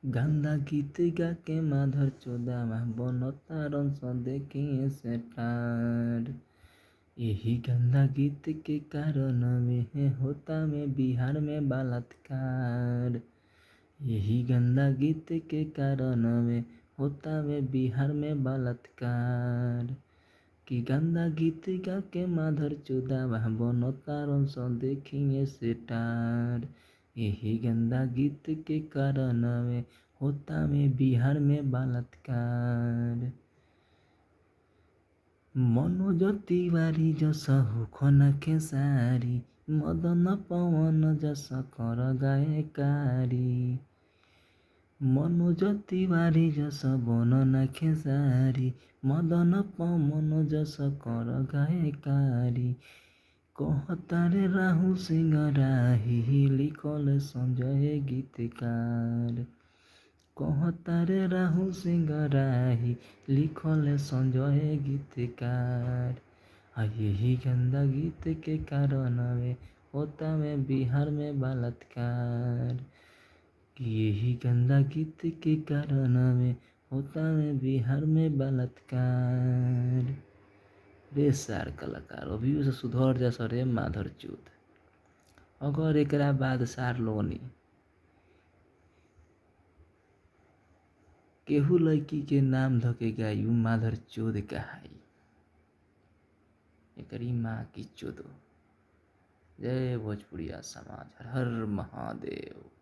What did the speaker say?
गंदा गीत गा के माधर चोदावा बनता रंस देखिए से ठार। यही गंदा गीत के कारण में होता में बिहार में बलात्कार। यही गंदा गीत के कारण में होता में बिहार में बलात्कार। कि गंदा गीत गा के माधर चोदावा बनता रंस देखिए से ठार। यही गंदा गीत के कारण में होता में बिहार में बलात्कार। मनोज तिवारी जस होखन खेसारी मदन पवन जस कर गायकारी। मनोज तिवारी जस बनन खेसारी मदन पवन जस कर गायकारी। कहतारे राहुल सिंह राही लिखल संजय गीतकार। कहतारे राहुल सिंह राही लिखल संजय गीतकार। यही गंदा गीत के कारण में होता में बिहार में बलात्कार। यही गंदा गीत के कारण में होता में बिहार में बलात्कार। रे सार कलाकार अभी से सुधर जा सरे माधर चूत। अगर एकरा बाद सार लोनी केहू लड़की के नाम धके गायू माधर चोद कहाई। एकरी माँ की चोदो। जय भोजपुरिया समाज। हर हर महादेव।